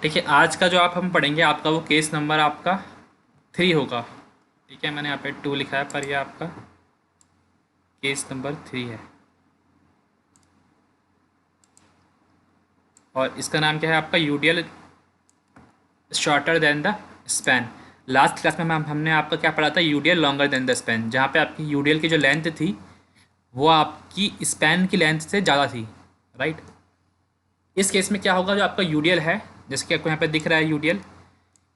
देखिए आज का जो आप हम पढ़ेंगे आपका वो केस नंबर आपका 3 होगा। ठीक है, मैंने यहाँ पे 2 लिखा है पर ये आपका केस नंबर 3 है। और इसका नाम क्या है आपका UDL shorter than the span. Last class में हमने आपका क्या पढ़ा था, UDL longer than the span, जहाँ पे आपकी यूडीएल की जो लेंथ थी वो आपकी स्पैन की लेंथ से ज़्यादा थी। राइट। इस केस में क्या होगा, जो आपका यूडीएल है जैसे कि आपको यहाँ पे दिख रहा है यूडीएल,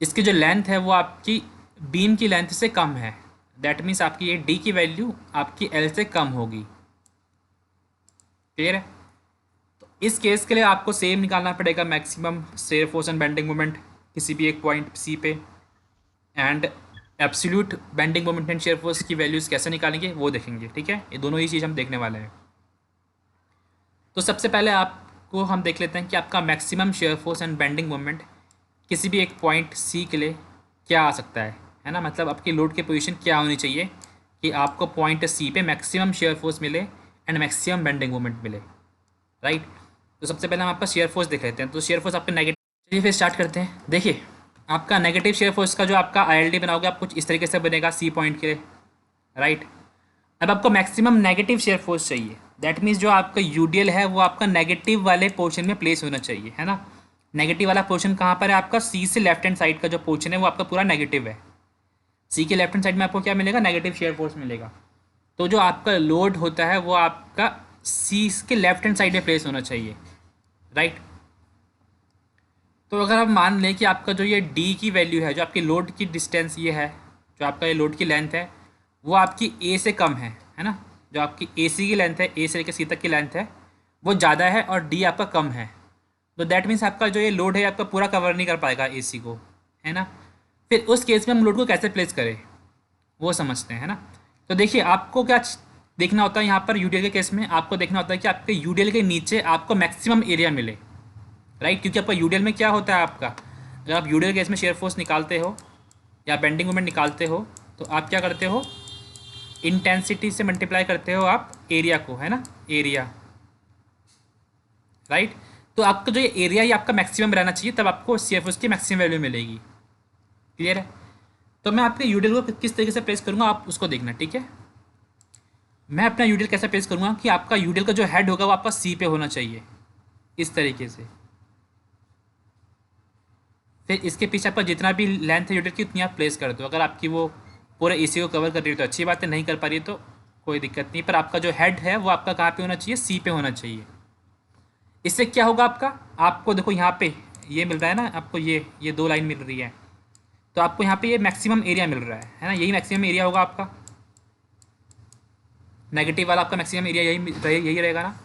इसकी जो लेंथ है वो आपकी बीम की लेंथ से कम है। दैट मीन्स आपकी ये डी की वैल्यू आपकी एल से कम होगी। क्लियर है। तो इस केस के लिए आपको सेम निकालना पड़ेगा maximum shear force and bending moment किसी भी एक पॉइंट सी पे, and absolute bending moment and shear force की वैल्यूज़ कैसे निकालेंगे वो देखेंगे। ठीक है, ये दोनों ही चीज़ हम देखने वाले हैं। तो सबसे पहले आपको हम देख लेते हैं कि आपका maximum shear force and bending moment किसी भी एक पॉइंट सी के लिए क्या आ सकता है ना। मतलब आपकी लोड की पोजीशन क्या होनी चाहिए कि आपको पॉइंट सी पे मैक्सिमम शेयर फोर्स मिले एंड मैक्सिमम बेंडिंग मोमेंट मिले। राइट। तो सबसे पहले हम आपका शेयर फोर्स देख लेते हैं। तो शेयर फोर्स आपका नेगेटिव, चलिए फिर स्टार्ट करते हैं। देखिए आपका नेगेटिव शेयर फोर्स का जो आपका आईएलडी बनाओगे आप कुछ इस तरीके से बनेगा सी पॉइंट के लिए। राइट। अब आपको मैक्सिमम नेगेटिव शेयर फोर्स चाहिए। दैट मीन्स जो आपका यूडीएल है वो आपका नेगेटिव वाले पोर्शन में प्लेस होना चाहिए, है ना। नेगेटिव वाला पोर्शन कहाँ पर है आपका, सी से लेफ्ट हैंड साइड का जो पोर्शन है वो आपका पूरा नेगेटिव है। सी के लेफ्ट हैंड साइड में आपको क्या मिलेगा, नेगेटिव शेयर फोर्स मिलेगा। तो जो आपका लोड होता है वो आपका सी के लेफ्ट हैंड साइड में प्लेस होना चाहिए। राइट। तो अगर आप मान लें कि आपका जो ये डी की वैल्यू है, जो आपकी लोड की डिस्टेंस ये है, जो आपका ये लोड की लेंथ है वो आपकी ए से कम है ना। जो आपकी ए सी की लेंथ है, ए से लेकर सी तक की लेंथ है वो ज़्यादा है और डी आपका कम है। तो दैट मीन्स आपका जो ये लोड है आपका पूरा कवर नहीं कर पाएगा ए सी को, है ना। फिर उस केस में हम लोड को कैसे प्लेस करें वो समझते हैं, है ना। तो देखिए आपको क्या देखना होता है यहाँ पर यूडीएल के केस में, आपको देखना होता है कि आपके यूडीएल के नीचे आपको मैक्सिमम एरिया मिले। राइट। क्योंकि आपका यूडीएल में क्या होता है आपका, अगर आप यूडीएल केस में शेयर फोर्स निकालते हो या बेंडिंग मोमेंट निकालते हो तो आप क्या करते हो, इंटेंसिटी से मल्टीप्लाई करते हो आप एरिया को, है ना, एरिया। राइट। तो आपका जो ये एरिया ही आपका मैक्सिमम रहना चाहिए, तब आपको शेयर फोर्स की मैक्सिमम वैल्यू मिलेगी। क्लियर है। तो मैं आपके यूडीएल को किस तरीके से प्लेस करूँगा आप उसको देखना। ठीक है, मैं अपना यूडीएल कैसे प्लेस करूँगा कि आपका यूडीएल का जो हेड होगा वो आपका सी पे होना चाहिए, इस तरीके से। फिर इसके पीछे आपका जितना भी लेंथ है यूडीएल की उतनी आप प्लेस कर दो। अगर आपकी वो पूरे एसी को कवर कर रही है तो अच्छी बात है, नहीं कर पा रही है तो कोई दिक्कत नहीं। पर आपका जो हेड है वो आपका कहाँ पे होना चाहिए, सी पे होना चाहिए। इससे क्या होगा आपका, आपको देखो यहाँ पे ये मिल रहा है ना आपको, ये दो लाइन मिल रही है, तो आपको यहाँ पे ये मैक्सिमम एरिया मिल रहा है ना। यही मैक्सिमम एरिया होगा आपका, नेगेटिव वाला आपका मैक्सिमम एरिया यही रहेगा ना।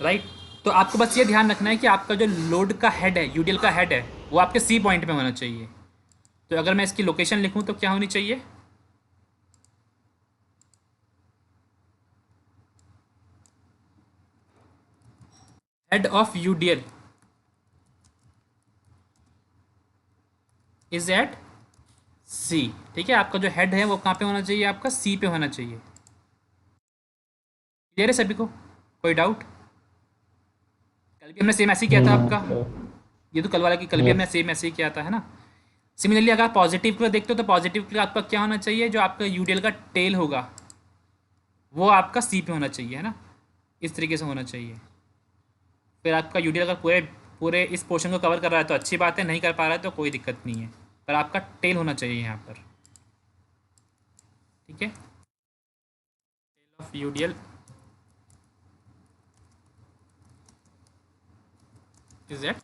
राइट। तो आपको बस ये ध्यान रखना है कि आपका जो लोड का हेड है, यूडीएल का हेड है, वो आपके सी पॉइंट पे होना चाहिए। तो अगर मैं इसकी लोकेशन लिखूं तो क्या होनी चाहिए, head of UDL is at C. ठीक है, आपका जो हेड है वो कहाँ पे होना चाहिए, आपका सी पे होना चाहिए। क्लियर है सभी को, कोई डाउट। कल भी हमने सेम ऐसे ही किया था आपका, ये तो कल वाला की कल भी हमने सेम ऐसे ही किया था, है ना। सिमिलरली अगर आप पॉजिटिव को देखते हो तो पॉजिटिव के लिए आपका क्या होना चाहिए, जो आपका यूडीएल का टेल होगा वो आपका सी पे होना चाहिए, है ना, इस तरीके से होना चाहिए। फिर आपका यूडीएल अगर पूरे पूरे इस पोर्शन को कवर कर रहा है तो अच्छी बात है, नहीं कर पा रहा है तो कोई दिक्कत नहीं है, पर आपका टेल होना चाहिए यहाँ पर। ठीक है, tail of UDL is at,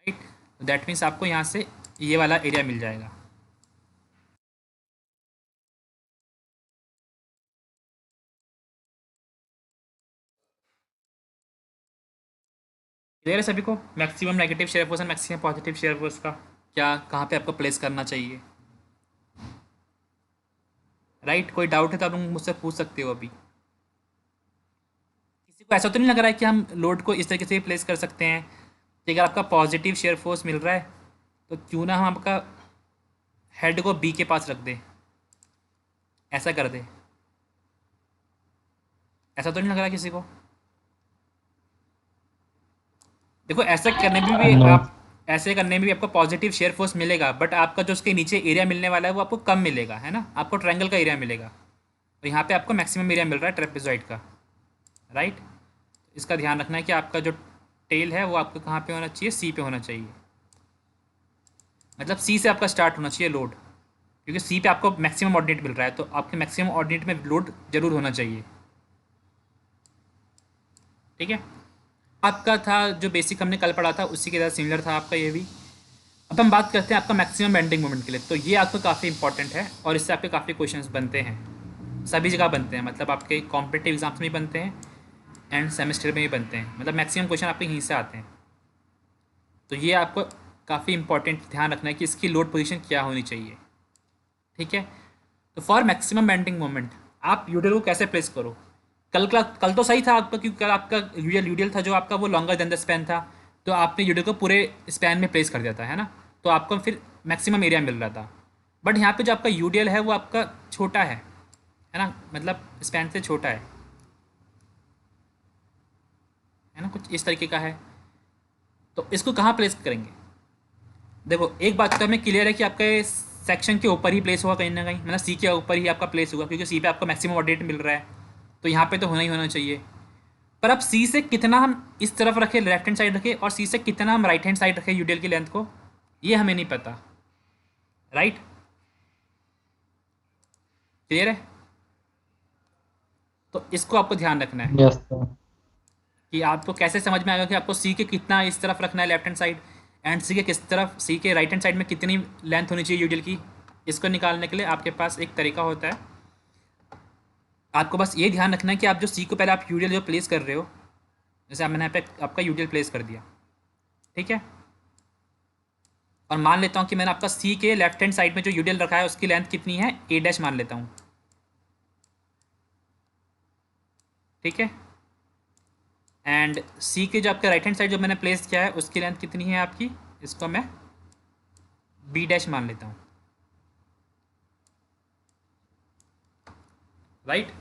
right. That means आपको यहाँ से ये वाला एरिया मिल जाएगा। क्लियर है सभी को, maximum negative share force and maximum positive shear force का क्या कहाँ पे आपको प्लेस करना चाहिए। राइट। कोई डाउट है तो आप लोग मुझसे पूछ सकते हो अभी। किसी को ऐसा तो नहीं लग रहा है कि हम लोड को इस तरीके से प्लेस कर सकते हैं कि अगर आपका पॉजिटिव शेयर फोर्स मिल रहा है तो क्यों ना हम आपका हेड को बी के पास रख दें, ऐसा कर दें। ऐसा तो नहीं लग रहा किसी को। देखो नो। ऐसे करने में भी आपको पॉजिटिव शेयर फोर्स मिलेगा, बट आपका जो उसके नीचे एरिया मिलने वाला है वो आपको कम मिलेगा, है ना, आपको ट्रायंगल का एरिया मिलेगा। और यहाँ पे आपको मैक्सिमम एरिया मिल रहा है ट्रेपेजॉइड का, राइट। इसका ध्यान रखना है कि आपका जो टेल है वो आपको कहाँ पे होना चाहिए, सी पे होना चाहिए। मतलब सी से आपका स्टार्ट होना चाहिए लोड, क्योंकि सी पे आपको मैक्सिमम ऑर्डिनेट मिल रहा है, तो आपके मैक्सिमम ऑर्डिनेट में लोड जरूर होना चाहिए। ठीक है, आपका था जो बेसिक हमने कल पढ़ा था उसी के साथ सिमिलर था आपका ये भी। अब हम बात करते हैं आपका मैक्सिमम बेंडिंग मोमेंट के लिए, तो ये आपको काफ़ी इंपॉर्टेंट है और इससे आपके काफ़ी क्वेश्चंस बनते हैं, सभी जगह बनते हैं, मतलब आपके कॉम्पिटिटिव एग्जाम्स में भी बनते हैं एंड सेमेस्टर में भी बनते हैं, मतलब मैक्सिमम क्वेश्चन आपके यहीं से आते हैं। तो ये आपको काफ़ी इंपॉर्टेंट ध्यान रखना है कि इसकी लोड पोजीशन क्या होनी चाहिए। ठीक है, तो फॉर मैक्सिमम बेंडिंग मोमेंट आप यूडियल को कैसे प्लेस करो। कल तो सही था आपका, क्योंकि कल आपका यूडियल था जो आपका वो लॉन्गर देन द स्पैन था, तो आपने यूडियल को पूरे स्पैन में प्लेस कर दिया था, है ना, तो आपको फिर मैक्सिमम एरिया मिल रहा था। बट यहाँ पे जो आपका यूडियल है वो आपका छोटा है ना, मतलब स्पैन से छोटा है ना, कुछ इस तरीके का है। तो इसको कहाँ प्लेस करेंगे। देखो एक बात तो हमें क्लियर है कि आपका सेक्शन के ऊपर ही प्लेस होगा कहीं ना कहीं, मतलब सी के ऊपर ही आपका प्लेस होगा, क्योंकि सी पे आपको मैक्सिमम ऑर्डिनेट मिल रहा है, तो यहाँ पे तो होना ही होना चाहिए। पर अब सी से कितना हम इस तरफ रखें, लेफ्ट हैंड साइड रखें, और सी से कितना हम राइट हैंड साइड रखें यूडियल की लेंथ को, ये हमें नहीं पता, राइट। क्लियर है, तो इसको आपको ध्यान रखना है यस सर। कि आपको कैसे समझ में आएगा कि आपको सी के कितना इस तरफ रखना है लेफ्ट हैंड साइड, एंड सी के किस तरफ, सी के राइट हैंड साइड में कितनी लेंथ होनी चाहिए यूडियल की। इसको निकालने के लिए आपके पास एक तरीका होता है, आपको बस ये ध्यान रखना है कि आप जो सी को पहले आप यूडियल जो प्लेस कर रहे हो, जैसे मैंने यहाँ पे आपका यूडियल प्लेस कर दिया, ठीक है, और मान लेता हूँ कि मैंने आपका सी के लेफ्ट हैंड साइड में जो यूडियल रखा है उसकी लेंथ कितनी है, ए डैश मान लेता हूँ, ठीक है। एंड सी के जो आपका राइट हैंड साइड जो मैंने प्लेस किया है उसकी लेंथ कितनी है आपकी, इसको मैं बी डैश मान लेता हूँ, राइट।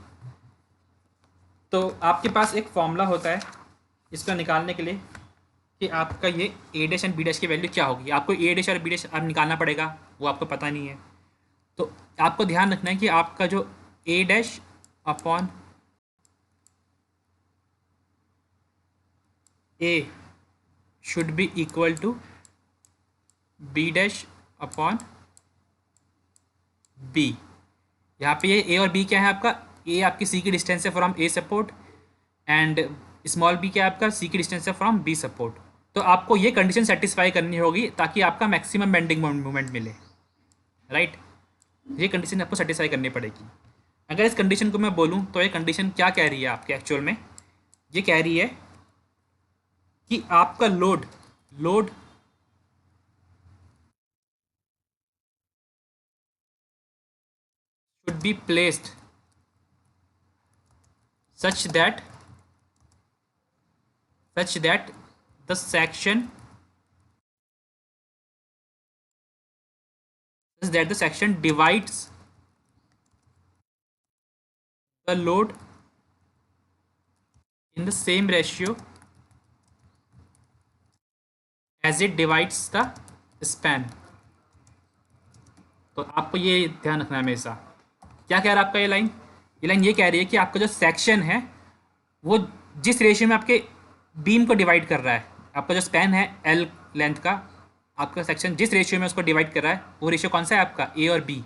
तो आपके पास एक फॉर्मूला होता है इसको निकालने के लिए कि आपका ये ए डैश एंड बी डैश की वैल्यू क्या होगी। आपको ए डैश और बी डैश अब निकालना पड़ेगा, वो आपको पता नहीं है, तो आपको ध्यान रखना है कि आपका जो A dash upon A should be equal to B dash upon B. यहाँ पे ये ए और बी क्या है आपका, ए आपकी सी की डिस्टेंस है from A support, and small B क्या है आपका, सी की डिस्टेंस है फ्रॉम बी सपोर्ट। तो आपको ये कंडीशन सेटिस्फाई करनी होगी ताकि आपका मैक्सिमम बेंडिंग मोमेंट मिले, राइट। ये कंडीशन आपको सेटिस्फाई करनी पड़ेगी। अगर इस कंडीशन को मैं बोलूँ तो ये कंडीशन क्या कह रही है आपके एक्चुअल में, ये कह रही है कि आपका load load should be placed such that the section divides the load in the same ratio as it divides the span। तो आपको ये ध्यान रखना है हमेशा। क्या कह रहा है आपका ये लाइन ये कह रही है कि आपका जो सेक्शन है वो जिस रेशियो में आपके बीम को डिवाइड कर रहा है, आपका जो स्पैन है एल लेंथ का, आपका सेक्शन जिस रेशियो में उसको डिवाइड कर रहा है वो रेशियो कौन सा है आपका, ए और बी,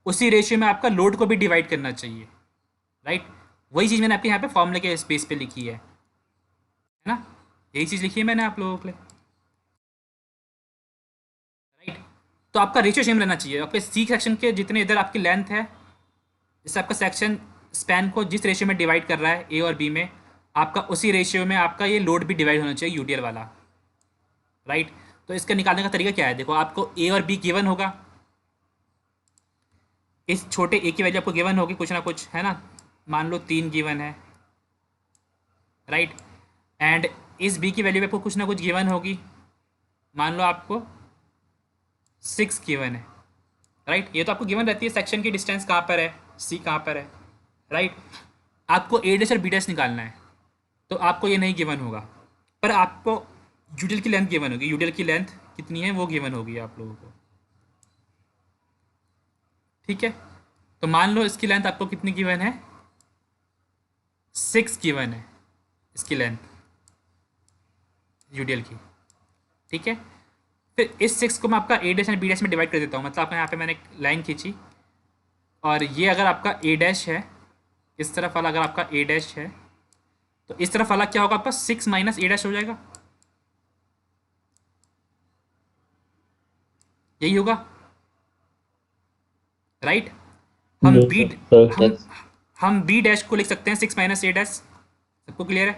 उसी रेशियो में आपका लोड को भी डिवाइड करना चाहिए, राइट। वही चीज़ मैंने आपके यहाँ पे फॉर्मूले के स्पेस पे लिखी है ना, यही चीज़ लिखी है मैंने आप लोगों के लिए, राइट। तो आपका रेशियो सेम रहना चाहिए, आपके सी सेक्शन के जितने इधर आपकी लेंथ है, जैसे आपका सेक्शन स्पैन को जिस रेशियो में डिवाइड कर रहा है ए और बी में, आपका उसी रेशियो में आपका ये लोड भी डिवाइड होना चाहिए यूडीएल वाला, राइट। तो इसका निकालने का तरीका क्या है, देखो आपको ए और बी गिवन होगा, इस छोटे ए की वैल्यू आपको गिवन होगी कुछ ना कुछ, है ना, मान लो 3 गिवन है, राइट। एंड इस बी की वैल्यू भी आपको कुछ ना कुछ गिवन होगी, मान लो आपको 6 गिवन है, राइट। ये तो आपको गिवन रहती है सेक्शन की डिस्टेंस कहाँ पर है, सी कहाँ पर है, राइट। आपको ए डैश और बी डैश निकालना है, तो आपको ये नहीं गिवन होगा, पर आपको यूडीएल की लेंथ गिवन होगी, यूडीएल की लेंथ कितनी है वो गिवन होगी आप लोगों को, ठीक है। तो मान लो इसकी लेंथ आपको कितनी गिवन है, 6 गिवन है इसकी लेंथ यूडीएल की, ठीक है। फिर इस 6 को मैं आपका A dash and B dash में डिवाइड कर देता हूँ, मतलब आपका यहाँ पे मैंने एक लाइन खींची और ये अगर आपका ए डैश है, इस तरफ वाला अगर आपका ए डैश है, तो इस तरफ वाला क्या होगा आपका 6 माइनस ए डैश हो जाएगा, यही होगा, राइट। हम जी बी सर, तो हम हम बी डैश को लिख सकते हैं 6 माइनस ए डैश, सबको क्लियर है,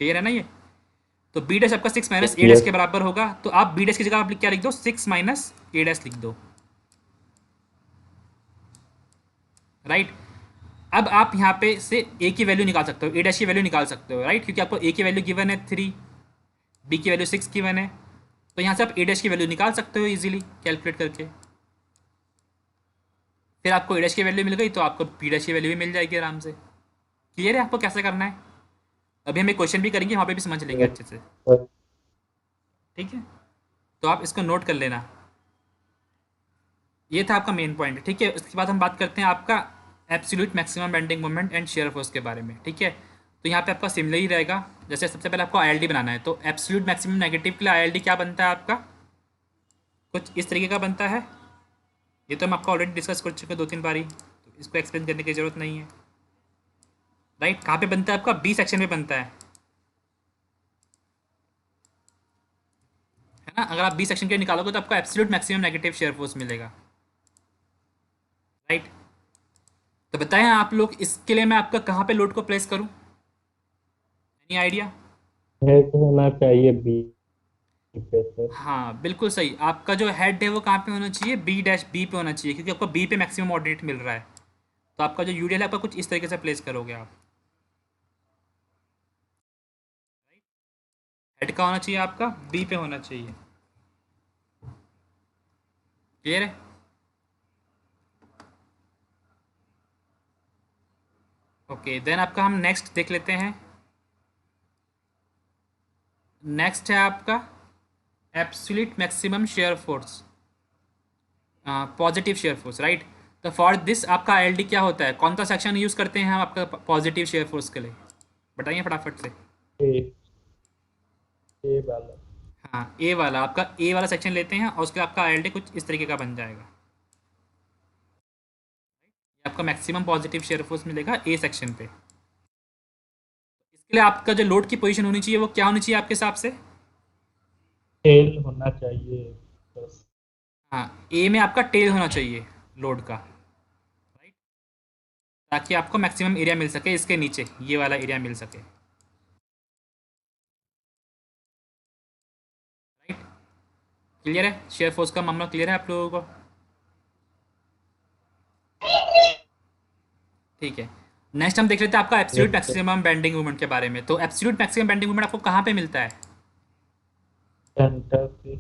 क्लियर है ना ये। तो बी डैश आपका 6 माइनस ए डैश यस। के बराबर होगा, तो आप बी डैश की जगह आप क्या लिख दो, 6 माइनस ए डैश लिख दो, राइट। अब आप यहाँ पे से ए की वैल्यू निकाल सकते हो, ए डैश की वैल्यू निकाल सकते हो, राइट, क्योंकि आपको ए की वैल्यू गिवन है 3, बी की वैल्यू 6 गिवन है, तो यहाँ से आप ए डैश की वैल्यू निकाल सकते हो इजीली कैलकुलेट करके। फिर आपको ए डैश की वैल्यू मिल गई तो आपको बी डैश की वैल्यू भी मिल जाएगी आराम से। क्लियर है आपको कैसे करना है, अभी हम एक क्वेश्चन भी करेंगे, वहाँ पे भी समझ लेंगे अच्छे से, ठीक है। तो आप इसको नोट कर लेना, ये था आपका मेन पॉइंट, ठीक है। उसके बाद हम बात करते हैं आपका absolute maximum bending moment and shear force के बारे में, ठीक है। तो यहाँ पे आपका सिमिलर ही रहेगा, जैसे सबसे पहले आपको आईएलडी बनाना है, तो एब्सोल्यूट मैक्सिमम नेगेटिव के लिए आईएलडी क्या बनता है आपका, कुछ इस तरीके का बनता है। ये तो हम आपको ऑलरेडी डिस्कस कर चुके हैं 2-3 बारी, तो इसको एक्सप्लेन करने की ज़रूरत नहीं है, राइट। कहाँ पे बनता है आपका, बी सेक्शन में बनता है ना। अगर आप बी सेक्शन के लिए निकालोगे तो आपको absolute maximum negative shear force मिलेगा, राइट। तो बताएं आप लोग इसके लिए मैं आपका कहाँ पे लोड को प्लेस करूँ, एनी आइडिया। हेड होना चाहिए बी पे सर। हाँ बिल्कुल सही, आपका जो हेड है वो कहाँ पे होना चाहिए, बी डैश बी पे होना चाहिए, क्योंकि आपको बी पे मैक्सिमम ऑर्डिनेट मिल रहा है। तो आपका जो यूडीएल है आपका कुछ इस तरीके से प्लेस करोगे आप, हेड का होना चाहिए आपका बी पे होना चाहिए, क्लियर है। ओके देन आपका हम नेक्स्ट देख लेते हैं, नेक्स्ट है आपका absolute maximum shear force, positive shear force, right. तो फॉर दिस आपका एलडी क्या होता है, कौन सा सेक्शन यूज़ करते हैं हम आपका पॉजिटिव शेयर फोर्स के लिए, बताइए फटाफट से। ए ए वाला। हाँ ए वाला, आपका ए वाला सेक्शन लेते हैं और उसके आपका एलडी कुछ इस तरीके का बन जाएगा, ये आपका मैक्सिमम पॉजिटिव शेयर फोर्स मिलेगा ए सेक्शन पे। इसके लिए आपका जो लोड की पोजीशन होनी चाहिए वो क्या होनी चाहिए आपके हिसाब से, टेल होना चाहिए बस। हाँ ए में आपका टेल होना चाहिए लोड का, राइट, ताकि आपको मैक्सिमम एरिया मिल सके इसके नीचे, ये वाला एरिया मिल सके, राइट। क्लियर है, शेयर फोर्स का मामला क्लियर है आप लोगों को, ठीक है। नेक्स्ट हम देख लेते हैं आपका absolute yes sir. Maximum bending moment के बारे में। तो एब्सोल्यूट मैक्सिमम बेंडिंग मोमेंट आपको कहाँ पे मिलता है, सेंटर पे।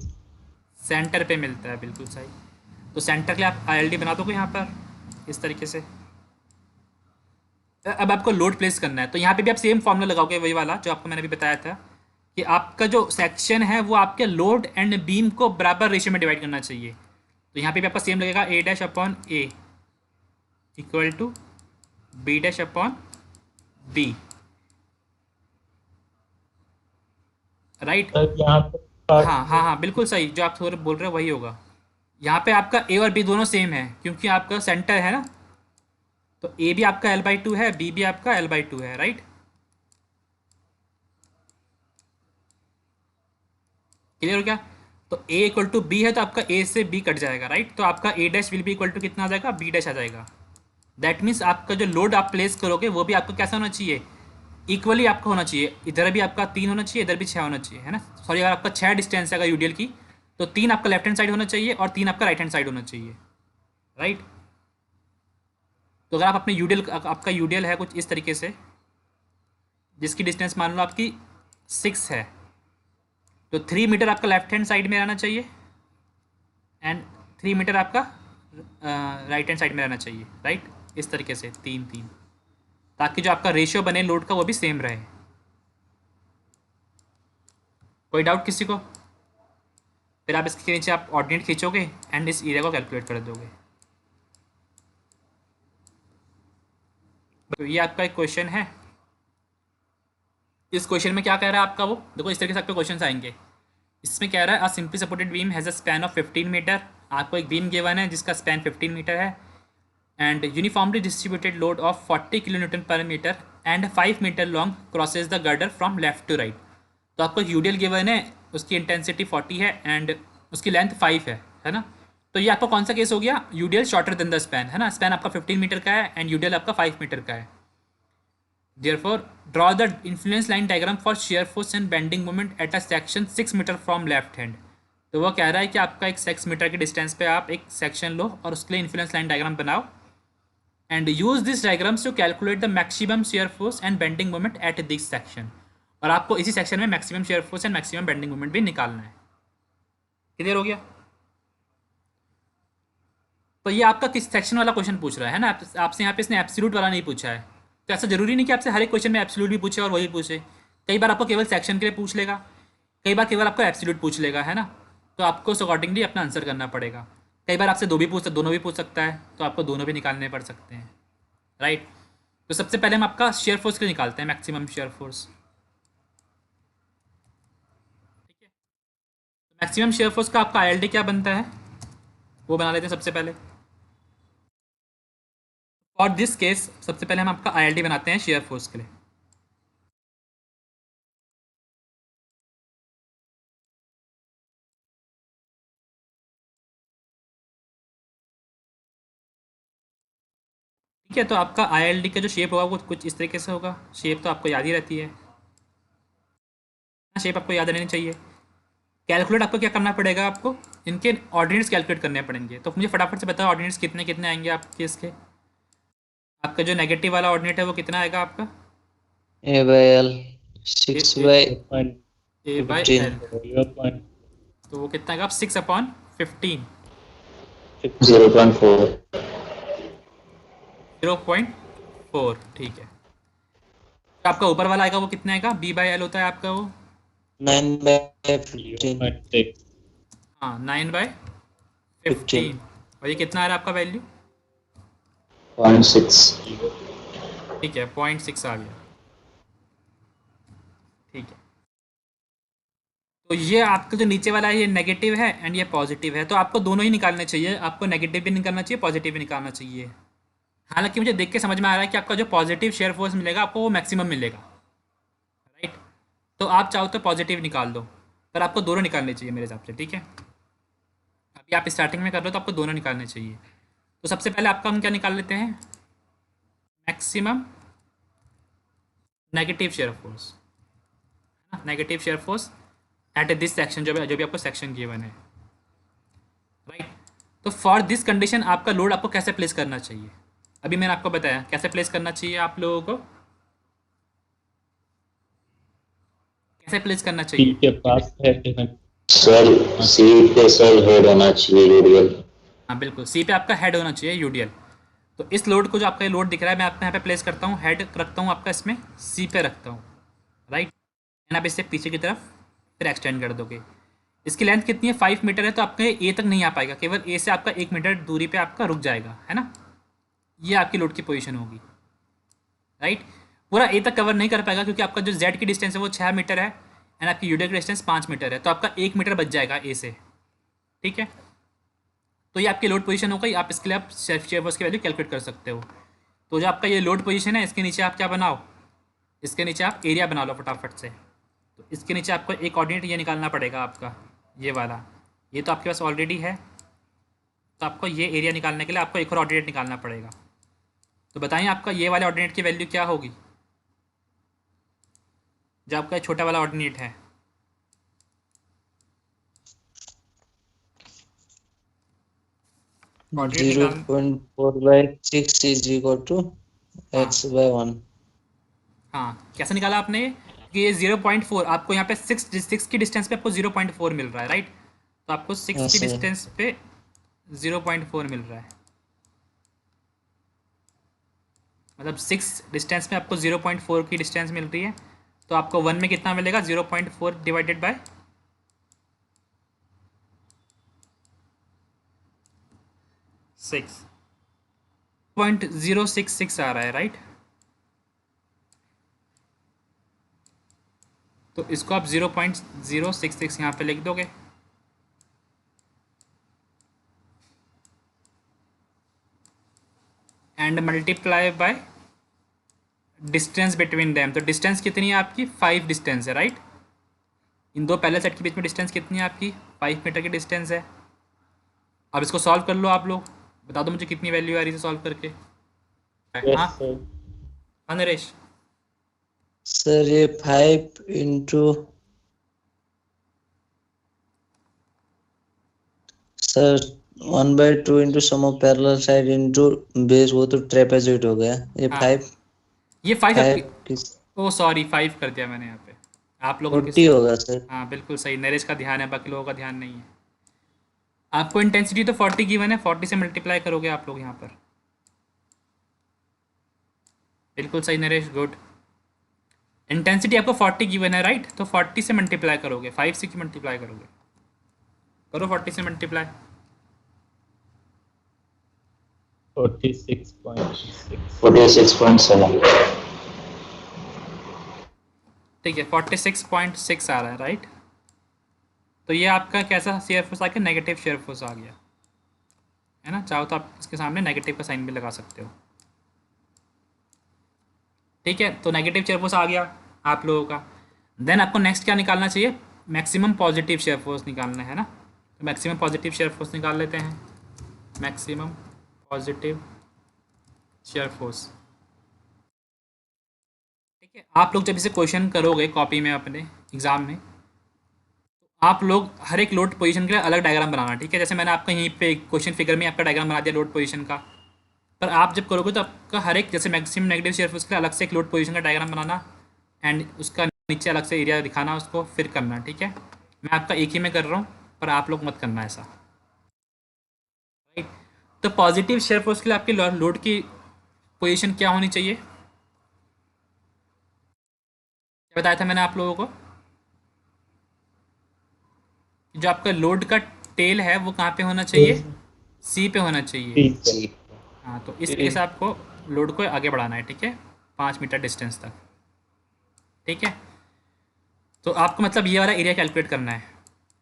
सेंटर पे मिलता है, बिल्कुल सही। तो सेंटर के लिए आप आईएलडी बना दोगे यहाँ पर इस तरीके से। अब आपको लोड प्लेस करना है, तो यहाँ पे भी आप सेम फॉर्मूला लगाओगे, वही वाला जो आपको मैंने अभी बताया था, कि आपका जो सेक्शन है वो आपके लोड एंड बीम को बराबर रेशियो में डिवाइड करना चाहिए। तो यहाँ पे भी आपका सेम लगेगा, A dash upon A equal to B dash upon B, right. Sir यहाँ पे हाँ हाँ हाँ बिल्कुल सही, जो आप थोड़ा बोल रहे हो वही होगा। यहाँ पे आपका ए और बी दोनों सेम है क्योंकि आपका सेंटर है ना, तो ए भी आपका L/2 है, बी भी आपका L/2 है, राइट। क्लियर हो गया। तो ए इक्वल टू बी है तो आपका ए से बी कट जाएगा, राइट। तो आपका A dash will be equal to कितना आ जाएगा, बी डैश आ जाएगा। दैट मीन्स आपका जो लोड आप प्लेस करोगे वो भी आपका कैसा होना चाहिए, इक्वली आपका होना चाहिए। इधर भी आपका 3 होना चाहिए, इधर भी 6 होना चाहिए, है ना। सॉरी, अगर आपका 6 डिस्टेंस है अगर यूडीएल की, तो 3 आपका लेफ्ट हैंड साइड होना चाहिए और 3 आपका राइट हैंड साइड होना चाहिए, राइट। तो अगर आप अपने यूडीएल, आपका यूडीएल है कुछ इस तरीके से, जिसकी डिस्टेंस मान लो आपकी 6 है, तो 3 मीटर आपका लेफ्ट हैंड साइड में रहना चाहिए एंड 3 मीटर आपका राइट हैंड साइड में रहना चाहिए, राइट। इस तरीके से 3-3, ताकि जो आपका रेशियो बने लोड का वो भी सेम रहे, कोई डाउट किसी को? फिर आप इसके नीचे आप ऑर्डिनेट खींचोगे एंड इस एरिया को कैलकुलेट कर दोगे। तो ये आपका एक क्वेश्चन है। इस क्वेश्चन में क्या कह रहा है आपका, वो देखो इस तरीके से आपके क्वेश्चन आएंगे। इसमें कह रहा है a simply supported beam has a span of 15 metre. आपको एक बीम गिवन है जिसका स्पैन 15 मीटर है and uniformly distributed load of 40 kilo newton per metre and 5 metre long crosses the girder from left to right. तो आपको UDL given है, उसकी intensity 40 है एंड उसकी लेंथ 5 है ना। तो ये आपका कौन सा केस हो गया, UDL shorter than the span, है ना। स्पैन आपका 15 मीटर का है एंड यूडियल आपका 5 मीटर का है। Therefore, draw the influence line diagram for shear force and bending moment at a section 6 metre from left hand। तो वो कह रहा है कि आपका एक 6 मीटर के डिस्टेंस पे आप एक सेक्शन लो और उसके लिए इन्फ्लुएंस लाइन डायग्राम बनाओ and use this diagrams to calculate the maximum shear force and bending moment at this section. और आपको इसी सेक्शन में maximum shear force and maximum bending moment भी निकालना है। क्लियर हो गया? तो ये आपका किस सेक्शन वाला क्वेश्चन पूछ रहा है ना। आपसे यहाँ पे इसने एब्सोल्यूट वाला नहीं पूछा है। तो ऐसा जरूरी नहीं कि आपसे हर एक क्वेश्चन में एब्सोल्यूट भी पूछे और वही पूछे। कई बार आपको केवल सेक्शन के लिए पूछ लेगा, कई बार केवल आपको एब्सोल्यूट पूछ लेगा, है ना। तो आपको उस अकॉर्डिंगली अपना आंसर करना पड़ेगा। कई बार आपसे दोनों भी पूछ सकता है, तो आपको दोनों भी निकालने पड़ सकते हैं, राइट। तो सबसे पहले हम आपका शेयर फोर्स के लिए निकालते हैं, मैक्सिमम शेयर फोर्स। ठीक है, तो मैक्सिमम शेयर फोर्स का आपका ILD क्या बनता है वो बना लेते हैं सबसे पहले। और दिस केस सबसे पहले हम आपका ILD बनाते हैं शेयर फोर्स के लिए। ठीक है, तो आपका ILD का जो शेप होगा वो कुछ इस तरीके से होगा। शेप तो आपको याद ही रहती है, शेप आपको याद रहनी चाहिए। कैलकुलेट आपको क्या करना पड़ेगा, आपको इनके ऑर्डिनेट्स कैलकुलेट करने पड़ेंगे। तो मुझे फटाफट से बताओ ऑर्डिनेट्स कितने कितने आएंगे आपके इसके। आपका जो नेगेटिव वाला ऑर्डिनेट है वो कितना आएगा आपका, A/L A 6 A by A by 15 L. तो वो कितना आएगा, 6/15, 0.4 0.4। ठीक है, तो आपका ऊपर वाला आएगा वो कितना आएगा, B/L होता है आपका वो। 9 by 15 हाँ, 9/15। और ये कितना आ रहा है आपका वैल्यू, 0.6 ठीक है 0.6 आ गया। ठीक है, तो ये आपका जो नीचे वाला है ये नेगेटिव है एंड ये पॉजिटिव है। तो आपको दोनों ही निकालने चाहिए, आपको नेगेटिव भी निकालना चाहिए, पॉजिटिव भी निकालना चाहिए। हालांकि मुझे देख के समझ में आ रहा है कि आपका जो पॉजिटिव शेयर फोर्स मिलेगा आपको वो मैक्सिमम मिलेगा, राइट। तो आप चाहो तो पॉजिटिव निकाल दो, पर आपको दोनों निकालने चाहिए मेरे हिसाब से, ठीक है। अभी आप स्टार्टिंग में कर रहे हो तो आपको दोनों निकालने चाहिए। तो सबसे पहले आपका हम क्या निकाल लेते हैं, maximum negative shear force, negative shear force at this section, जो भी आपको सेक्शन गिवन है, राइट। तो फॉर दिस कंडीशन आपका लोड आपको कैसे प्लेस करना चाहिए, अभी मैंने आपको बताया कैसे प्लेस करना चाहिए आप लोगों को, कैसे प्लेस करना सी चाहिए। के पास है सेल सी पे सेल हेड होना चाहिए यूडियल। हाँ बिल्कुल, सी पे आपका हेड होना चाहिए यूडियल। तो इस लोड को जो आपका ये लोड दिख रहा है मैं आपका यहाँ पे प्लेस करता हूँ, हेड रखता हूँ आपका इसमें सी पे रखता हूँ, राइट। एंड आप इससे पीछे की तरफ फिर एक्सटेंड कर दोगे। इसकी लेंथ कितनी है, 5 मीटर है। तो आपका ए तक नहीं आ पाएगा, केवल ए से आपका 1 मीटर दूरी पे आपका रुक जाएगा, है ना। ये आपकी लोड की पोजीशन होगी, राइट। पूरा ए तक कवर नहीं कर पाएगा क्योंकि आपका जो जेड की डिस्टेंस है वो 6 मीटर है एंड आपकी यूडियल की डिस्टेंस 5 मीटर है। तो आपका 1 मीटर बच जाएगा ए से, ठीक है। तो ये आपकी लोड पोजीशन हो गई। आप इसके लिए आप शेयर फोर्स की वैल्यू कैलकुलेट कर सकते हो। तो जो आपका ये लोड पोजीशन है इसके नीचे आप क्या बनाओ, इसके नीचे आप एरिया बना लो फटाफट से। तो इसके नीचे आपको एक ऑर्डिनेट ये निकालना पड़ेगा आपका, ये वाला। ये तो आपके पास ऑलरेडी है, तो आपको ये एरिया निकालने के लिए आपको एक और ऑर्डिनेट निकालना पड़ेगा। तो बताइए आपका ये वाले ऑर्डिनेट की वैल्यू क्या होगी, जो आपका ये छोटा वाला ऑर्डिनेट है। ऑर्डिनेट निकाल, 0.4 by 6 is equal to हाँ x by 1। हाँ, कैसे निकाला आपने कि ये 0.4 आपको यहाँ पे 6 की डिस्टेंस पे आपको 0.4 मिल रहा है, राइट। तो आपको 6 की ऐसे डिस्टेंस पे 0.4 मिल रहा है, मतलब 6 डिस्टेंस में आपको 0.4 की डिस्टेंस मिल रही है। तो आपको 1 में कितना मिलेगा, 0.4 डिवाइडेड बाय 0.066 आ रहा है, राइट? तो इसको आप 0.066 यहाँ पे लिख दोगे। And multiply by distance between them. तो डिस्टेंस कितनी है आपकी? 5 डिस्टेंस है, राइट? इन दो पहले सेट के बीच में डिस्टेंस कितनी है आपकी? 5 मीटर की डिस्टेंस है। अब इसको सॉल्व कर लो आप लोग, बता दो मुझे कितनी वैल्यू आ रही है सॉल्व करके। यस हाँ सर। हाँ नरेश। सर ये 5 into sir 1/2 into sum of parallel side into base, वो तो ट्रेपेजॉइड हो गया। ये हाँ, 5 ये 5 आपकी, किस ओ सॉरी 5 कर दिया मैंने यहाँ पे। आप लोगों के 40 होगा सर। हाँ बिल्कुल सही, नरेश का ध्यान है, बाकी लोगों का ध्यान नहीं है। आपको इंटेंसिटी तो 40 गिवन है, 40 से मल्टीप्लाई करोगे आप लोग यहाँ पर। बिल्कुल सही नरेश, गुड। इंटेंसिटी आपको 40 गिवन है, राइट? तो 40 से मल्टीप्लाई करोगे, 5 से क्यों मल्टीप्लाई करोगे? करो 40 से मल्टीप्लाई। 46.6 46.7. ठीक है, 46.6 आ रहा है, राइट? तो ये आपका कैसा शेयर फोर्स आ गया? नेगेटिव शेयर फोर्स आ गया, है ना? चाहो तो आप इसके सामने नेगेटिव का साइन भी लगा सकते हो। ठीक है, तो नेगेटिव शेयर फोर्स आ गया आप लोगों का। देन आपको नेक्स्ट क्या निकालना चाहिए? मैक्सिमम पॉजिटिव शेयर फोर्स निकालना है ना। तो मैक्सिमम पॉजिटिव शेयर फोर्स निकाल लेते हैं। Maximum positive shear force. ठीक है, आप लोग जब इसे क्वेश्चन करोगे कॉपी में अपने एग्जाम में, तो आप लोग हर एक लोड पोजीशन के लिए अलग डायग्राम बनाना। ठीक है, जैसे मैंने आपका यहीं पे क्वेश्चन फिगर में आपका डायग्राम बना दिया लोड पोजीशन का, पर आप जब करोगे तो आपका हर एक, जैसे मैक्सिमम नेगेटिव शेयर फोर्स के लिए अलग से एक लोड पोजीशन का डायग्राम बनाना, एंड उसका नीचे अलग से एरिया दिखाना, उसको फिर करना। ठीक है, मैं आपका एक ही में कर रहा हूँ, पर आप लोग मत करना ऐसा, राइट? तो पॉजिटिव शेयर फोर्स के लिए आपकी लोड की पोजीशन क्या होनी चाहिए? क्या बताया था मैंने आप लोगों को? जो आपका लोड का टेल है वो कहाँ पे होना चाहिए? सी पे होना चाहिए। ठीक है। हाँ, तो इस केस आपको लोड को आगे बढ़ाना है, ठीक है, 5 मीटर डिस्टेंस तक। ठीक है, तो आपको मतलब ये वाला एरिया कैलकुलेट करना है,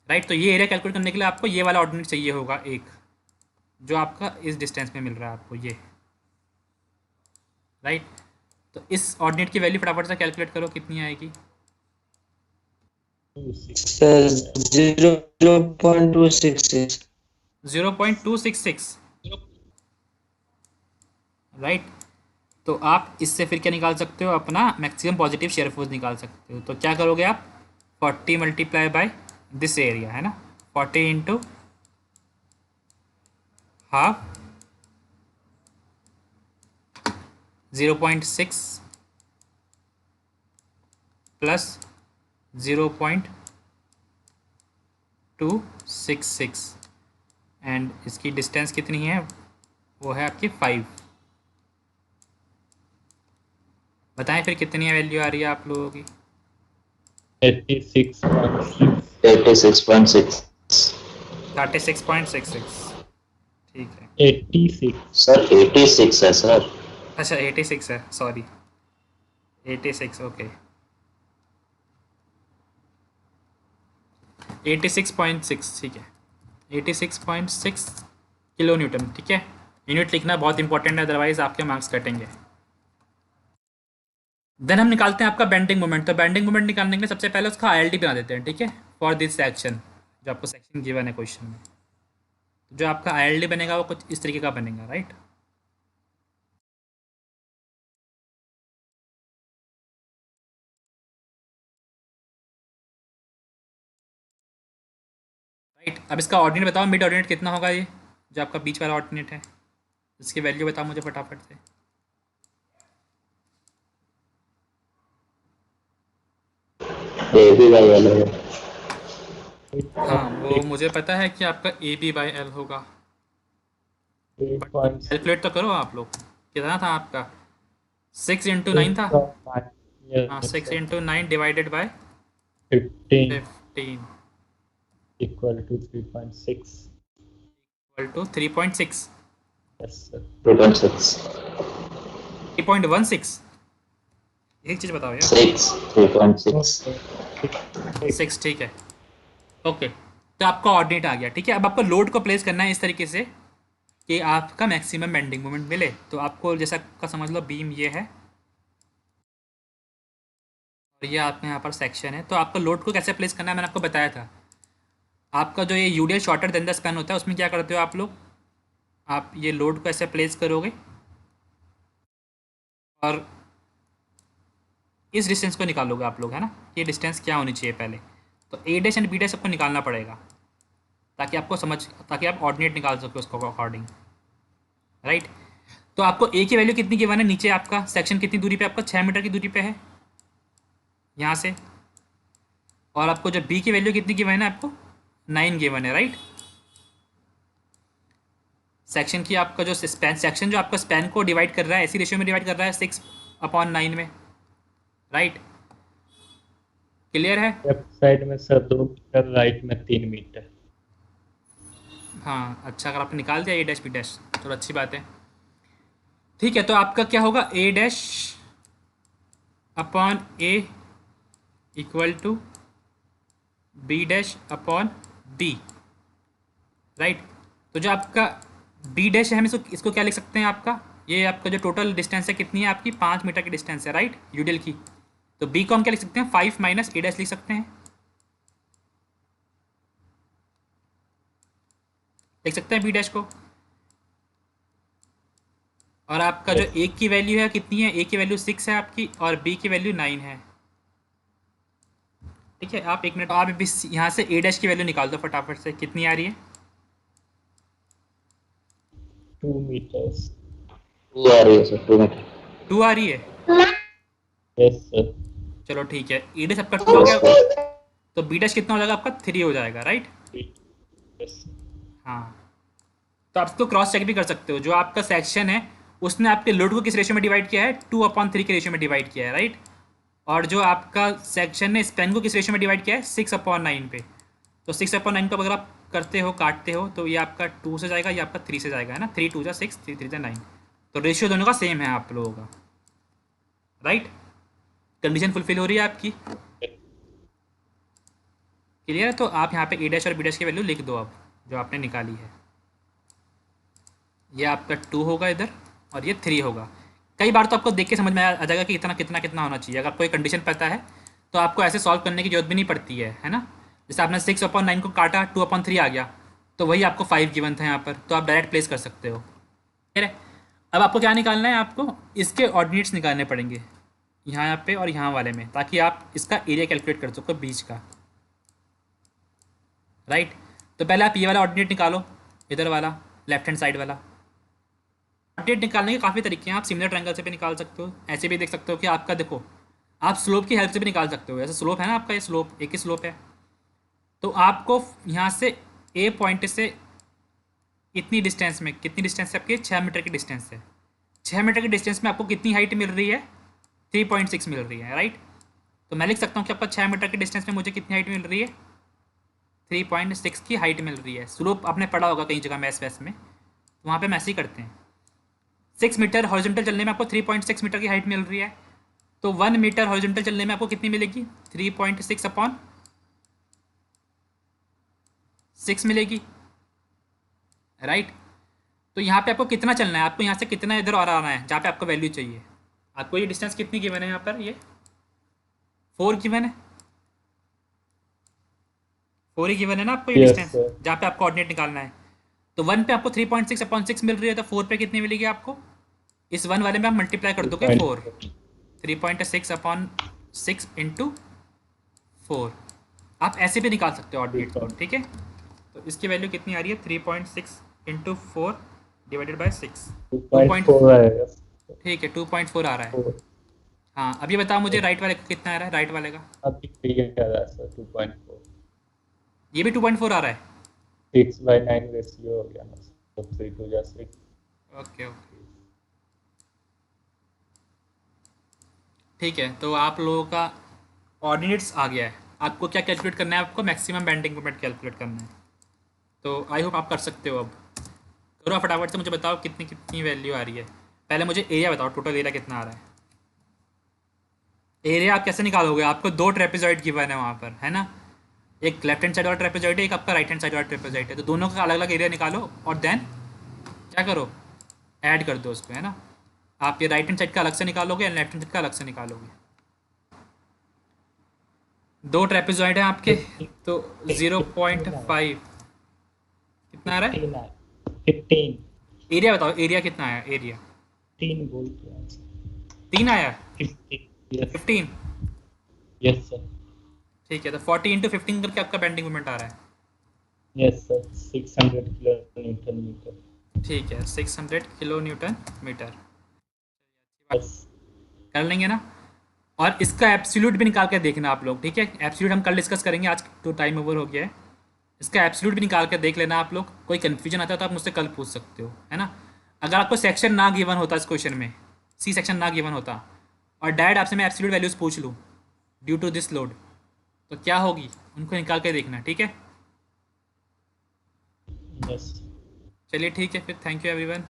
राइट? तो ये एरिया कैलकुलेट करने के लिए आपको ये वाला ऑर्डिनेट चाहिए होगा एक, जो आपका इस डिस्टेंस में मिल रहा है आपको ये, राइट? तो इस ऑर्डिनेट की वैल्यू फटाफट से कैलकुलेट करो, कितनी आएगी? Sir 0.266 0.266, right? तो आप इससे फिर क्या निकाल सकते हो? अपना मैक्सिमम पॉजिटिव शेयर फोर्स निकाल सकते हो। तो क्या करोगे आप? 40 मल्टीप्लाई बाय दिस एरिया, है ना, 40 इंटू हाफ 0.6 प्लस 0.266, एंड इसकी डिस्टेंस कितनी है? वो है आपकी 5। बताएं फिर कितनी वैल्यू आ रही है आप लोगों की? 86.6 86.6. 36.66, ठीक है। 86 Sir, 86 है sir. अच्छा 86 है, सॉरी 86, ओके 86.6, ठीक है, 86.6 किलो न्यूटन। ठीक है, यूनिट लिखना बहुत इंपॉर्टेंट है, अदरवाइज आपके मार्क्स कटेंगे। देन हम निकालते हैं आपका बेंडिंग मोमेंट। तो बेंडिंग मोमेंट निकालने के लिए सबसे पहले उसका आईएलटी बना देते हैं, ठीक है, फॉर दिस सेक्शन, जो आपको सेक्शन गिवन है क्वेश्चन में। जो आपका आईएलटी बनेगा वो कुछ इस तरीके का बनेगा, राइट? राइट, अब इसका ऑर्डिनेट बताओ, मिड ऑर्डिनेट कितना होगा? ये जो आपका बीच वाला ऑर्डिनेट है, इसकी वैल्यू बताओ मुझे फटाफट से। ये भी भाई वाला है. हाँ, वो मुझे पता है कि आपका ए बी बाई एल होगा, बट कैलकुलेट तो करो आप लोग। कितना था आपका? 6 इंटू 9 था। हाँ, 6 इंटू 9 divided by 15 15 equal to 3.6. Equal to 3.6। Yes, sir. 2.6. 3.16। एक चीज़ बताओ यार। 6. 3.6. Okay. 6 ठीक है। ओके, तो आपका ऑर्डिनेट आ गया। ठीक है, अब आपको लोड को प्लेस करना है इस तरीके से कि आपका मैक्सिमम बेंडिंग मोमेंट मिले। तो आपको जैसा का समझ लो बीम ये है और ये आपके यहाँ पर सेक्शन है। तो आपको लोड को कैसे प्लेस करना है मैंने आपको बताया था। आपका जो ये UDL shorter than the span होता है उसमें क्या करते हो आप लोग, आप ये लोड को ऐसे प्लेस करोगे और इस डिस्टेंस को निकालोगे आप लोग, है ना। ये डिस्टेंस क्या होनी चाहिए पहले, तो ए डैश एंड बी डैश सबको निकालना पड़ेगा ताकि आपको समझ, ताकि आप ऑर्डिनेट निकाल सको उसको अकॉर्डिंग, राइट। तो आपको ए की वैल्यू कितनी गिवन है, नीचे आपका सेक्शन कितनी दूरी पे, आपका 6 मीटर की दूरी पे है यहाँ से, और आपको जो बी की वैल्यू कितनी गिवन है, आपको 9 गिवन है, राइट। सेक्शन की आपका जो स्पैन, सेक्शन जो आपका स्पैन को डिवाइड कर रहा है ऐसी रेशियो में डिवाइड कर रहा है 6/9 में, राइट। क्लियर है। लेफ्ट साइड में सर 2 मीटर, राइट में 3 मीटर। हाँ अच्छा, अगर आपने निकाल दिया ए डैश बी डैश तो अच्छी बात है। ठीक है, तो आपका क्या होगा, A dash upon A equal to B dash upon B, right. तो जो आपका बी डैश है हम इसको क्या लिख सकते हैं, आपका ये आपका जो टोटल डिस्टेंस है कितनी है, आपकी 5 मीटर की डिस्टेंस है, राइट, यूडियल की। तो बी को हम क्या लिख सकते हैं, 5 माइनस ए डैश लिख सकते हैं, लिख सकते हैं बी डैश को। और आपका जो ए की वैल्यू है कितनी है, ए की वैल्यू 6 है आपकी और बी की वैल्यू 9 है। ठीक है, आप 1 मिनट, आप भी यहाँ से ए डैश की वैल्यू निकाल दो फटाफट से, कितनी आ रही है। 2 meters. 2 आ रही है सर, 2 मीटर। 2 आ रही है, Yes, sir. चलो ठीक है। ए डैश आपका 2 आ Yes, गया, sir. तो बी डैश कितना हो जाएगा आपका 3 हो जाएगा, राइट। Yes, sir. हाँ, तो आप इसको क्रॉस चेक भी कर सकते हो, जो आपका सेक्शन है उसने आपके लोड को किस रेशियो में डिवाइड किया है, 2/3 के रेशियो में डिवाइड किया है, राइट। और जो आपका सेक्शन ने स्पैन को किस रेशियो में डिवाइड किया है, 6/9 पे। तो 6/9 को अगर आप करते हो, काटते हो, तो ये आपका 2 से जाएगा, ये आपका 3 से जाएगा, है ना। 3 2 जा 6, 3 3 जा 9। तो रेशियो दोनों का सेम है आप लोगों का, राइट। कंडीशन फुलफिल हो रही है आपकी, क्लियर है। तो आप यहाँ पे ए डैश और बी डैश की वैल्यू लिख दो अब, जो आपने निकाली है। ये आपका 2 होगा इधर और ये 3 होगा। कई बार तो आपको देख के समझ में आ जाएगा कि इतना कितना कितना होना चाहिए। अगर कोई कंडीशन पता है तो आपको ऐसे सॉल्व करने की जरूरत भी नहीं पड़ती है ना। जैसे आपने 6/9 को काटा, 2/3 आ गया, तो वही आपको 5 गिवन था यहाँ पर, तो आप डायरेक्ट प्लेस कर सकते हो। ठीक है, अब आपको क्या निकालना है, आपको इसके ऑर्डिनेट्स निकालने पड़ेंगे यहाँ पे और यहाँ वाले में, ताकि आप इसका एरिया कैलकुलेट कर सको बीच का, राइट। तो पहले आप ये वाला ऑर्डिनेट निकालो, इधर वाला लेफ्ट हैंड साइड वाला। ऑर्डिनेट निकालने के काफ़ी तरीके हैं, आप सिमिलर ट्रायंगल से भी निकाल सकते हो, ऐसे भी देख सकते हो कि आपका, देखो आप स्लोप की हेल्प से भी निकाल सकते हो। ऐसे स्लोप है ना आपका, ये स्लोप एक ही स्लोप है, तो आपको यहाँ से ए पॉइंट से इतनी डिस्टेंस में, कितनी डिस्टेंस है आपकी, 6 मीटर की डिस्टेंस है। 6 मीटर की डिस्टेंस में आपको कितनी हाइट मिल रही है, 3.6 मिल रही है, राइट। तो मैं लिख सकता हूँ कि आपका 6 मीटर की डिस्टेंस में मुझे कितनी हाइट मिल रही है, 3.6 की हाइट मिल रही है। स्लोप आपने पढ़ा होगा कहीं जगह मैथ्स वैस में, तो वहाँ पे हम ऐसे ही करते हैं। 6 मीटर हॉरिजॉन्टल चलने में आपको 3.6 मीटर की हाइट मिल रही है, तो 1 मीटर हॉरिजॉन्टल चलने में आपको कितनी मिलेगी, 3.6/6 मिलेगी, राइट। तो यहाँ पे आपको कितना चलना है, आपको यहाँ से कितना इधर और आना है जहाँ पे आपको वैल्यू चाहिए। आपको ये डिस्टेंस कितनी गिवन है यहाँ पर, ये 4 गिवन है, 4 ही गिवन है ना आपको ये Yes, डिस्टेंस sir. जहाँ पे आपको ऑर्डिनेट निकालना है। तो 1 पे आपको 3.6/6 मिल रही है, तो 4 पे कितनी मिलेगी आपको, इस 1 वाले में आप मल्टीप्लाई कर दोगे 4, 3.6/6 इंटू 4। आप ऐसे भी निकाल सकते हो ऑर्डिनेट को, ठीक है। तो इसकी वैल्यू कितनी आ रही है, 3.6 इंटू 4 डिवाइडेड बाई 6, 2.4 आएगा। ठीक है, 2.4 आ रहा है। 4 हाँ, अभी बताओ मुझे राइट वाले का कितना आ रहा है, राइट वाले का। अभी क्लियर आ रहा है सर, 2.4। ये भी 2.4 आ रहा है, 6/9 रेशियो हो गया ना, तो 3 2 जा 6। ओके ओके, ठीक है। तो आप लोगों का ऑर्डिनेट्स आ गया है। आपको क्या कैलकुलेट करना है, आपको मैक्सिमम बेंडिंग मोमेंट कैलकुलेट करना है। तो आई होप आप कर सकते हो, अब करो फटाफट से, मुझे बताओ कितनी कितनी वैल्यू आ रही है। पहले मुझे एरिया बताओ, टोटल एरिया कितना आ रहा है। एरिया आप कैसे निकालोगे, आपको दो ट्रेपेजॉइड गिवन है वहाँ पर, है ना। एक लेफ्ट हैंड साइड वाला ट्रेपेजॉइड है, एक आपका राइट हैंड साइड वाला ट्रेपेजॉइड है, तो दोनों का अलग अलग एरिया निकालो और देन क्या करो, ऐड कर दो उसको, है ना। आप ये राइट हैंड साइड का अलग से निकालोगे या लेफ्ट हैंड साइड का अलग से निकालोगे। दो ट्रेपेजॉइड हैं आपके, तो 0.5 कितना आ रहा है। 15 एरिया बताओ, एरिया कितना आया, एरिया 3 बोलते हैं 3 आया, 15 15। यस सर ठीक है, तो 40 × 15 करके आपका बेंडिंग मोमेंट आ रहा है। Yes sir 600 kilo newton metre ठीक है, 600 किलो न्यूटन मीटर बस कर लेंगे ना। और इसका एब्सोल्यूट भी निकाल के देखना आप लोग, ठीक है। एब्सोल्यूट हम कल डिस्कस करेंगे, आज तो टाइम ओवर हो गया है। इसका एब्सोल्यूट भी निकाल के देख लेना आप लोग। कोई कन्फ्यूजन आता है तो आप मुझसे कल पूछ सकते हो, है ना। अगर आपको सेक्शन ना गिवन होता इस क्वेश्चन में, सी सेक्शन ना गिवन होता और डायरेक्ट आपसे मैं एब्सोल्यूट वैल्यूज पूछ लूँ ड्यू टू दिस लोड, तो क्या होगी उनको निकाल के देखना, ठीक है। यस चलिए ठीक है फिर, थैंक यू एवरीवन।